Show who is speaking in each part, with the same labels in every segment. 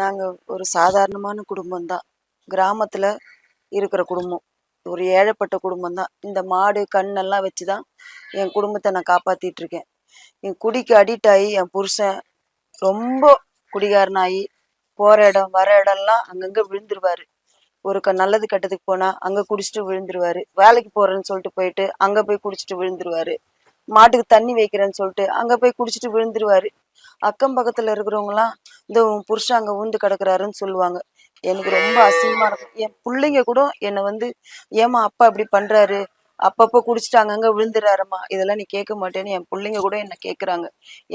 Speaker 1: நாங்க ஒரு சாதாரணமான குடும்பம் தான். கிராமத்துல இருக்கிற குடும்பம். ஒரு ஏழைப்பட்ட குடும்பம் தான். இந்த மாடு, கன்னெல்லாம் வச்சு தான் என் குடும்பத்த நான் காப்பாத்திட்டு இருக்கேன். என் குடிக்கு அடிக்ட் ஆயி என் புருஷன் ரொம்ப குடிகாரனாயி, போற இடம், வர இடம்லாம் அங்கங்க விழுந்துருவாரு. நல்லது கெட்டதுக்கு போனா அங்க குடிச்சிட்டு விழுந்துருவாரு. வேலைக்கு போறேன்னு சொல்லிட்டு போயிட்டு அங்க போய் குடிச்சிட்டு விழுந்துருவாரு. மாட்டுக்கு தண்ணி வைக்கிறேன்னு சொல்லிட்டு அங்க போய் குடிச்சிட்டு விழுந்துருவாரு. அக்கம் பக்கத்துல இருக்கிறவங்கலாம் இந்த உன் புருஷன் அங்க ஊந்து கிடக்குறாருன்னு சொல்லுவாங்க. எனக்கு ரொம்ப அசிங்கமா இருக்கும். என் பிள்ளைங்க கூட என்னை வந்து, ஏமா அப்பா இப்படி பண்றாரு, அப்பப்போ குடிச்சிட்டு அங்கங்க விழுந்துறாருமா, இதெல்லாம் நீ கேட்க மாட்டேன்னு என் பிள்ளைங்க கூட என்ன கேக்குறாங்க.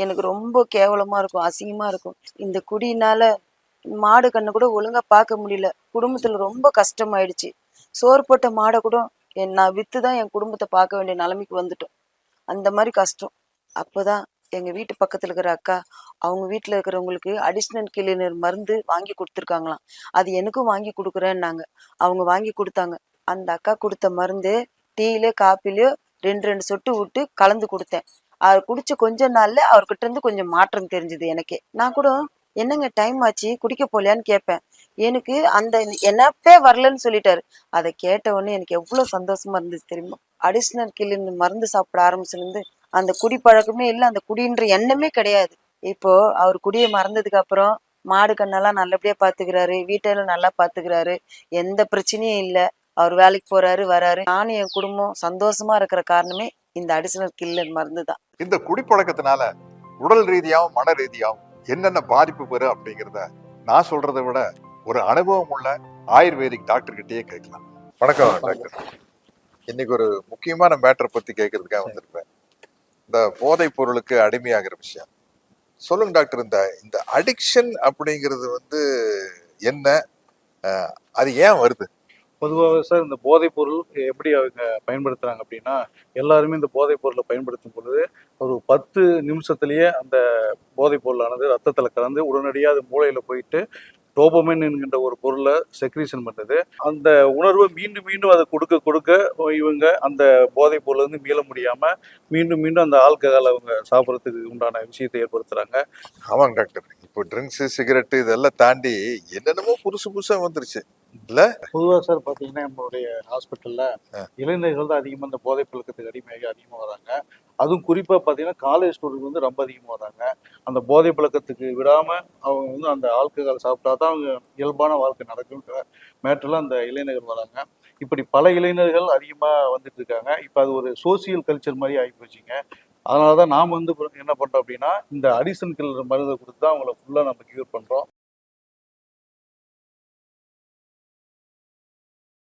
Speaker 1: எனக்கு ரொம்ப கேவலமா இருக்கும், அசிங்கமா இருக்கும். இந்த குடியினால மாடு கண்ணு கூட ஒழுங்கா பார்க்க முடியல. குடும்பத்துல ரொம்ப கஷ்டமாயிடுச்சு. சோறு போட்ட மாடை கூட நான் வித்துதான் என் குடும்பத்தை பார்க்க வேண்டிய நிலைமைக்கு வந்துட்டோம். அந்த மாதிரி கஷ்டம். அப்போதான் எங்க வீட்டு பக்கத்துல இருக்கிற அக்கா, அவங்க வீட்டுல இருக்கிறவங்களுக்கு அடிஷனல் கிளீனர் மருந்து வாங்கி கொடுத்துருக்காங்களாம். அது எனக்கும் வாங்கி கொடுக்குறேன்னாங்க. அவங்க வாங்கி கொடுத்தாங்க. அந்த அக்கா கொடுத்த மருந்து டீலயோ காப்பிலயோ ரெண்டு ரெண்டு சொட்டு விட்டு கலந்து கொடுத்தேன். அவர் குடிச்ச கொஞ்ச நாள்ல அவர்கிட்ட இருந்து கொஞ்சம் மாற்றம் தெரிஞ்சது எனக்கே. நான் கூட என்னங்க டைம் ஆச்சு குடிக்க போலையான்னு கேட்பேன். எனக்கு அந்த என்னப்பே வரலன்னு சொல்லிட்டாரு. அதை கேட்ட உடனே எனக்கு எவ்வளவு சந்தோஷமா இருந்துச்சு தெரியுமா. அடிஷனல் கிளீனர் மருந்து சாப்பிட ஆரம்பிச்சிருந்து அந்த குடி பழக்கமே இல்லை, அந்த குடின்ற எண்ணமே கிடையாது. இப்போ அவர் குடியை மறந்ததுக்கு அப்புறம் மாடு கண்ணெல்லாம் நல்லபடியா பாத்துக்கிறாரு, வீட்டெல்லாம் நல்லா பாத்துக்கிறாரு, எந்த பிரச்சனையும் இல்லை. அவர் வேலைக்கு போறாரு வராரு. நானும் என் குடும்பம் சந்தோஷமா இருக்கிற காரணமே இந்த அடிஷனல் கில்லர் மருந்து தான்.
Speaker 2: இந்த குடிப்பழக்கத்தினால உடல் ரீதியாவும் மன ரீதியாவும் என்னென்ன பாதிப்பு பெறும் அப்படிங்கிறத நான் சொல்றதை விட ஒரு அனுபவம் உள்ள ஆயுர்வேதிக் டாக்டர் கிட்டயே கேட்கலாம். வணக்கம் டாக்டர். இன்னைக்கு ஒரு முக்கியமான மேட்டரை பத்தி கேட்கறதுக்காக வந்திருப்பேன். இந்த போதைப் பொருளுக்கு அடிமையாகிற விஷயம் சொல்லுங்க டாக்டர். இந்த அடிக்ஷன் அப்படிங்கிறது என்ன, அது ஏன் வருது?
Speaker 3: பொதுவாக சார் இந்த போதைப் பொருள் எப்படி அவங்க பயன்படுத்துறாங்க அப்படின்னா, எல்லாருமே இந்த போதைப் பொருளை பயன்படுத்தும் பொழுது ஒரு 10 நிமிஷத்துலயே அந்த போதைப் பொருளானது ரத்தத்துல கலந்து உடனடியாக அது மூளையில போயிட்டு டோபமைன் என்கின்ற ஒரு பொருளை செக்ரீஷன் பண்ணுது. அந்த உணர்வை மீண்டும் மீண்டும் அதை கொடுக்க கொடுக்க இவங்க அந்த போதைப் பொருள் மீள முடியாம மீண்டும் மீண்டும் அந்த ஆல்கஹால் அவங்க சாப்பிட்றதுக்கு உண்டான விஷயத்தை ஏற்படுத்துறாங்க.
Speaker 2: ஆமாங்க டாக்டர். இப்போ ட்ரிங்க்ஸ், சிகரெட்டு இதெல்லாம் தாண்டி என்னென்னமோ புதுசா வந்துருச்சு இல்ல?
Speaker 3: பொதுவாக சார் பார்த்தீங்கன்னா நம்மளுடைய ஹாஸ்பிட்டல்ல இளைஞர்கள் தான் அதிகமாக இந்த போதைப் பழக்கத்துக்கு அடிமையாகி அதிகமாக வராங்க. அதுவும் குறிப்பாக பார்த்தீங்கன்னா காலேஜ் ஸ்டூடெண்ட் ரொம்ப அதிகமாக வராங்க. அந்த போதை பழக்கத்துக்கு விடாமல் அவங்க அந்த ஆல்கஹால் சாப்பிட்டா தான் அவங்க இயல்பான வாழ்க்கை நடக்கும்ன்ற மேட்டர்லாம் அந்த இளைஞர்கள் வராங்க. இப்படி பல இளைஞர்கள் அதிகமாக வந்துட்டு இருக்காங்க. இப்போ அது ஒரு சோசியல் கல்ச்சர் மாதிரி ஆகி போச்சுங்க. அதனால தான் நாம் என்ன பண்ணுறோம் அப்படின்னா, இந்த அடிஷன் கில்லர் மருந்தை கொடுத்து தான் அவங்கள ஃபுல்லாக நம்ம கியூர் பண்ணுறோம்.